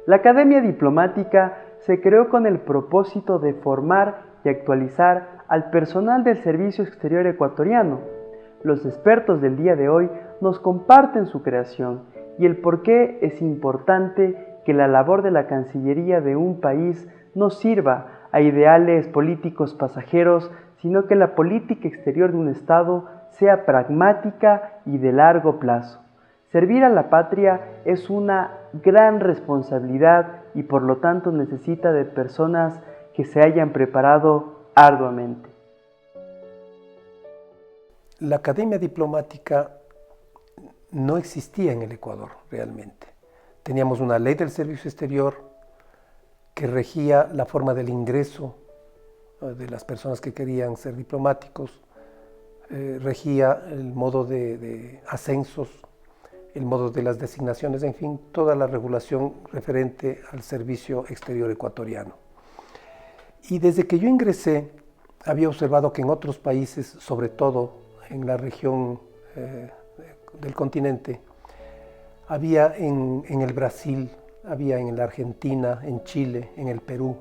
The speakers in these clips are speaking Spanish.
La Academia Diplomática se creó con el propósito de formar y actualizar al personal del Servicio Exterior ecuatoriano. Los expertos del día de hoy nos comparten su creación y el por qué es importante que la labor de la Cancillería de un país no sirva a ideales políticos pasajeros, sino que la política exterior de un Estado sea pragmática y de largo plazo. Servir a la patria es una gran responsabilidad y por lo tanto necesita de personas que se hayan preparado arduamente. La Academia Diplomática no existía en el Ecuador realmente. Teníamos una ley del servicio exterior que regía la forma del ingreso de las personas que querían ser diplomáticos, regía el modo de ascensos, el modo de las designaciones, en fin, toda la regulación referente al servicio exterior ecuatoriano. Y desde que yo ingresé, había observado que en otros países, sobre todo en la región del continente, había en el Brasil, había en la Argentina, en Chile, en el Perú.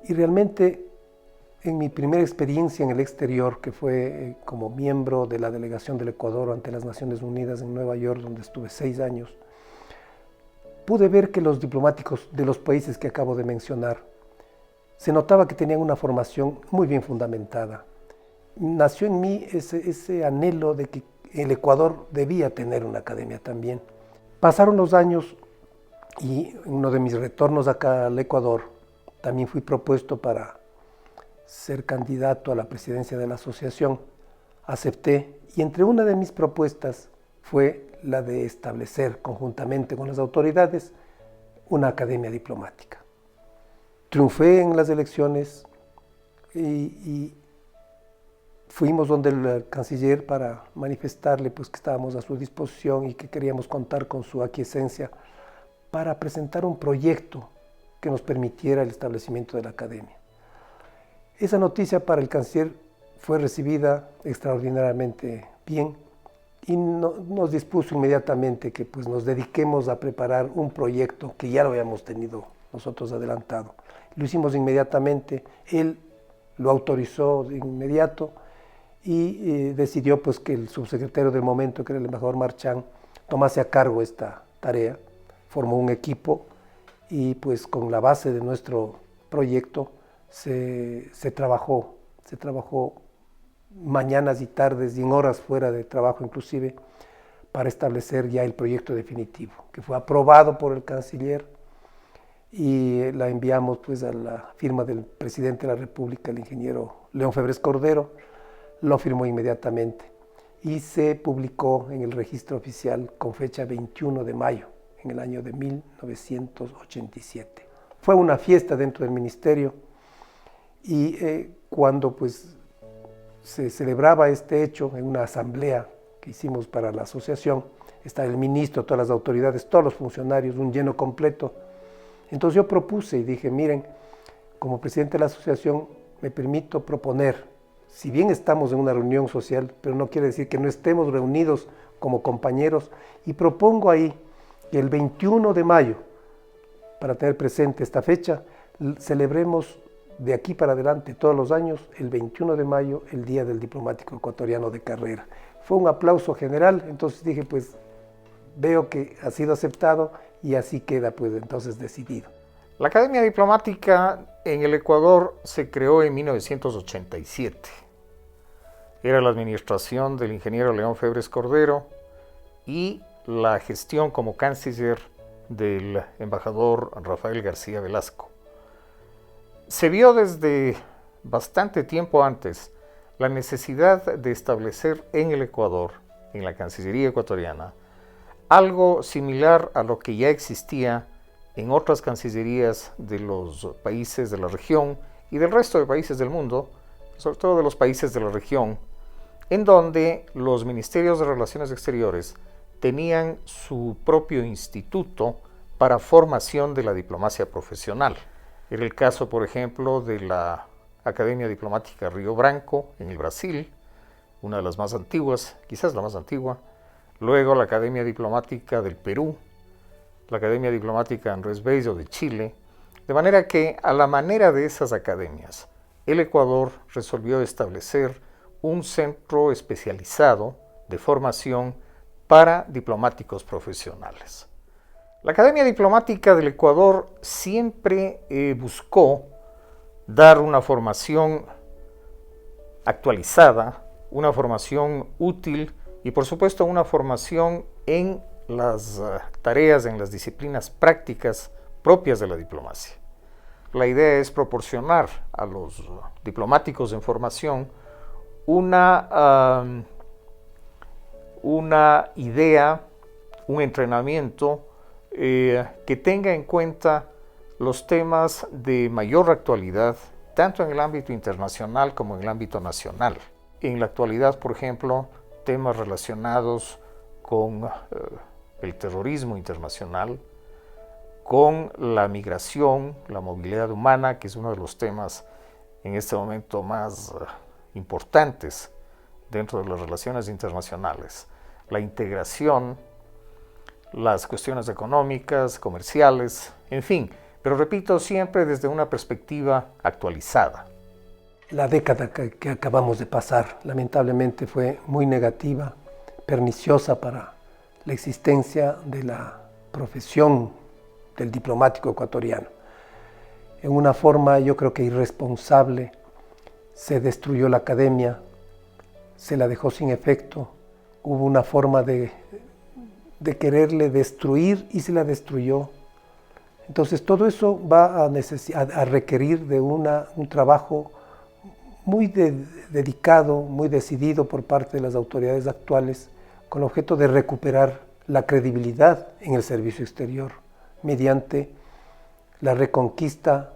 Y realmente, en mi primera experiencia en el exterior, que fue como miembro de la delegación del Ecuador ante las Naciones Unidas en Nueva York, donde estuve 6 años, pude ver que los diplomáticos de los países que acabo de mencionar, se notaba que tenían una formación muy bien fundamentada. Nació en mí ese anhelo de que el Ecuador debía tener una academia también. Pasaron los años y en uno de mis retornos acá al Ecuador, también fui propuesto para ser candidato a la presidencia de la asociación. Acepté y entre una de mis propuestas fue la de establecer conjuntamente con las autoridades una academia diplomática. Triunfé en las elecciones y fuimos donde el canciller para manifestarle pues, que estábamos a su disposición y que queríamos contar con su aquiescencia para presentar un proyecto que nos permitiera el establecimiento de la academia. Esa noticia para el canciller fue recibida extraordinariamente bien y nos dispuso inmediatamente que pues, nos dediquemos a preparar un proyecto que ya lo habíamos tenido nosotros adelantado. Lo hicimos inmediatamente, él lo autorizó de inmediato y decidió pues, que el subsecretario del momento, que era el embajador Marchán, tomase a cargo esta tarea, formó un equipo y pues con la base de nuestro proyecto se trabajó mañanas y tardes y en horas fuera de trabajo inclusive para establecer ya el proyecto definitivo, que fue aprobado por el canciller y la enviamos pues a la firma del presidente de la República, el ingeniero León Febres Cordero, lo firmó inmediatamente y se publicó en el registro oficial con fecha 21 de mayo en el año de 1987. Fue una fiesta dentro del ministerio y cuando pues se celebraba este hecho en una asamblea que hicimos para la asociación, está el ministro, todas las autoridades, todos los funcionarios, un lleno completo. Entonces yo propuse y dije, miren, como presidente de la asociación me permito proponer, si bien estamos en una reunión social, pero no quiere decir que no estemos reunidos como compañeros, y propongo ahí que el 21 de mayo, para tener presente esta fecha, celebremos de aquí para adelante todos los años, el 21 de mayo, el Día del Diplomático Ecuatoriano de Carrera. Fue un aplauso general, entonces dije, pues veo que ha sido aceptado y así queda pues entonces decidido. La Academia Diplomática en el Ecuador se creó en 1987. Era la administración del ingeniero León Febres Cordero y la gestión como canciller del embajador Rafael García Velasco. Se vio desde bastante tiempo antes la necesidad de establecer en el Ecuador, en la Cancillería ecuatoriana, algo similar a lo que ya existía en otras cancillerías de los países de la región y del resto de países del mundo, sobre todo de los países de la región, en donde los ministerios de Relaciones Exteriores tenían su propio instituto para formación de la diplomacia profesional. Era el caso, por ejemplo, de la Academia Diplomática Río Branco en el Brasil, una de las más antiguas, quizás la más antigua. Luego la Academia Diplomática del Perú, la Academia Diplomática Andrés Bello de Chile, de manera que, a la manera de esas academias, el Ecuador resolvió establecer un centro especializado de formación para diplomáticos profesionales. La Academia Diplomática del Ecuador siempre buscó dar una formación actualizada, una formación útil y, por supuesto, una formación en las tareas, en las disciplinas prácticas propias de la diplomacia. La idea es proporcionar a los diplomáticos en formación una idea, un entrenamiento que tenga en cuenta los temas de mayor actualidad, tanto en el ámbito internacional como en el ámbito nacional. En la actualidad, por ejemplo, temas relacionados con el terrorismo internacional, con la migración, la movilidad humana, que es uno de los temas en este momento más importantes dentro de las relaciones internacionales, la integración, las cuestiones económicas, comerciales, en fin, pero repito, siempre desde una perspectiva actualizada. La década que acabamos de pasar, lamentablemente, fue muy negativa, perniciosa para la existencia de la profesión del diplomático ecuatoriano. En una forma, yo creo que irresponsable, se destruyó la academia, se la dejó sin efecto, hubo una forma de quererle destruir y se la destruyó. Entonces todo eso va a requerir de un trabajo muy dedicado, muy decidido por parte de las autoridades actuales, con el objeto de recuperar la credibilidad en el servicio exterior, mediante la reconquista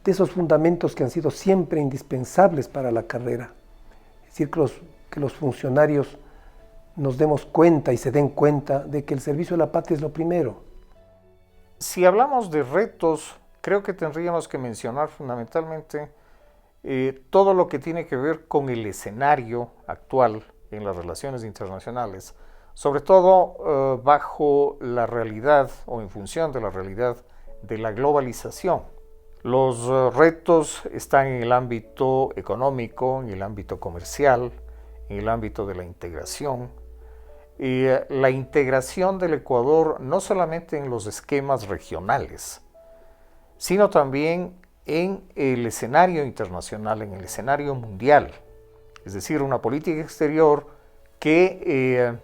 de esos fundamentos que han sido siempre indispensables para la carrera. Es decir, que los funcionarios nos demos cuenta y se den cuenta de que el servicio a la patria es lo primero. Si hablamos de retos, creo que tendríamos que mencionar fundamentalmente todo lo que tiene que ver con el escenario actual en las relaciones internacionales, sobre todo bajo la realidad o en función de la realidad de la globalización. Los retos están en el ámbito económico, en el ámbito comercial, en el ámbito de la integración. La integración del Ecuador no solamente en los esquemas regionales, sino también en el escenario internacional, en el escenario mundial. Es decir, una política exterior que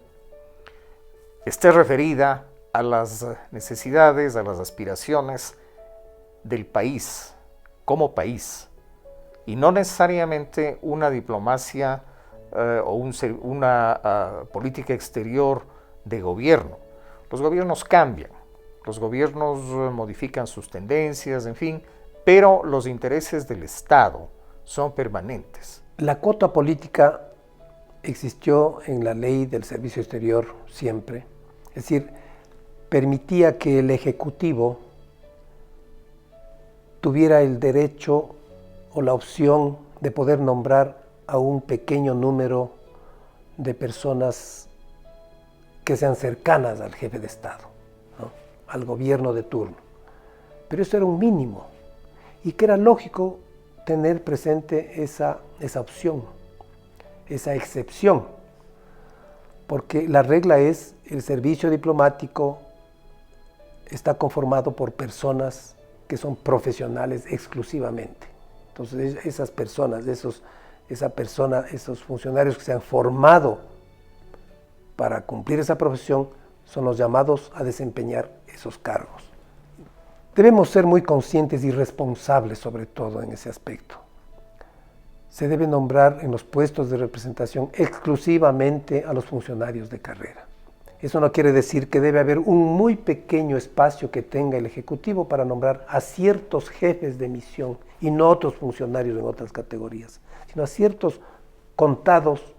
esté referida a las necesidades, a las aspiraciones del país, como país, y no necesariamente una diplomacia o una política exterior de gobierno. Los gobiernos cambian, los gobiernos modifican sus tendencias, en fin, pero los intereses del Estado son permanentes. La cuota política existió en la ley del servicio exterior siempre, es decir, permitía que el Ejecutivo tuviera el derecho o la opción de poder nombrar a un pequeño número de personas que sean cercanas al jefe de Estado, ¿no? Al gobierno de turno. Pero eso era un mínimo y que era lógico tener presente esa opción, esa excepción, porque la regla es el servicio diplomático está conformado por personas que son profesionales exclusivamente. Entonces esas personas, esos funcionarios que se han formado para cumplir esa profesión son los llamados a desempeñar esos cargos. Debemos ser muy conscientes y responsables sobre todo en ese aspecto. Se debe nombrar en los puestos de representación exclusivamente a los funcionarios de carrera. Eso no quiere decir que debe haber un muy pequeño espacio que tenga el Ejecutivo para nombrar a ciertos jefes de misión y no otros funcionarios en otras categorías, sino a ciertos contados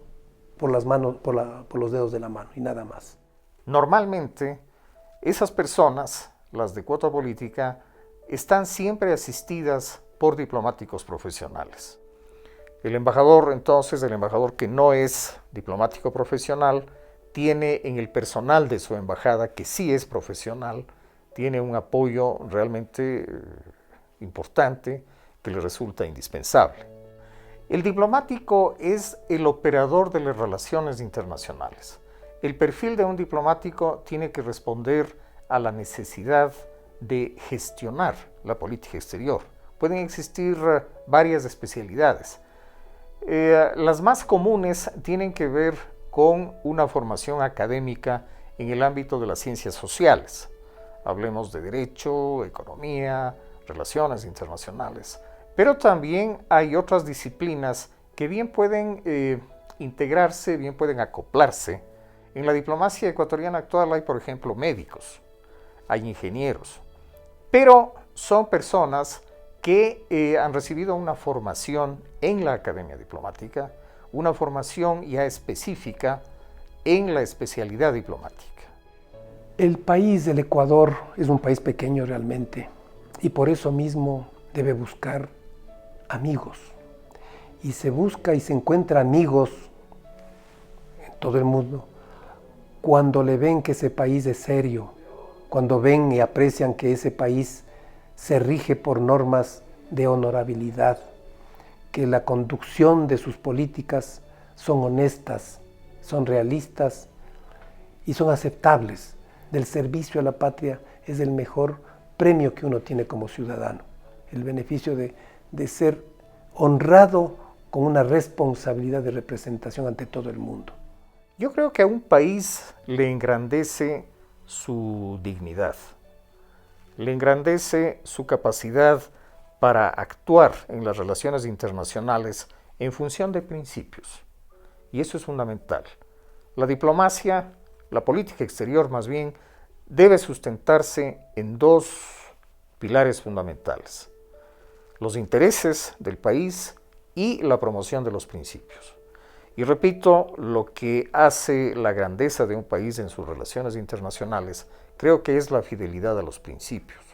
por las manos, por los dedos de la mano y nada más. Normalmente, esas personas, las de cuota política, están siempre asistidas por diplomáticos profesionales. El embajador, entonces, el embajador que no es diplomático profesional, tiene en el personal de su embajada, que sí es profesional, tiene un apoyo realmente importante que le resulta indispensable. El diplomático es el operador de las relaciones internacionales. El perfil de un diplomático tiene que responder a la necesidad de gestionar la política exterior. Pueden existir varias especialidades. Las más comunes tienen que ver con una formación académica en el ámbito de las ciencias sociales. Hablemos de derecho, economía, relaciones internacionales. Pero también hay otras disciplinas que bien pueden integrarse, bien pueden acoplarse. En la diplomacia ecuatoriana actual hay, por ejemplo, médicos, hay ingenieros, pero son personas que han recibido una formación en la academia diplomática, una formación ya específica en la especialidad diplomática. El país del Ecuador es un país pequeño realmente y por eso mismo debe buscar amigos. Y se busca y se encuentra amigos en todo el mundo cuando le ven que ese país es serio, cuando ven y aprecian que ese país se rige por normas de honorabilidad, que la conducción de sus políticas son honestas, son realistas y son aceptables. Del servicio a la patria es el mejor premio que uno tiene como ciudadano, el beneficio de ser honrado con una responsabilidad de representación ante todo el mundo. Yo creo que a un país le engrandece su dignidad, le engrandece su capacidad para actuar en las relaciones internacionales en función de principios. Y eso es fundamental. La diplomacia, la política exterior más bien, debe sustentarse en dos pilares fundamentales: los intereses del país y la promoción de los principios. Y repito, lo que hace la grandeza de un país en sus relaciones internacionales, creo que es la fidelidad a los principios.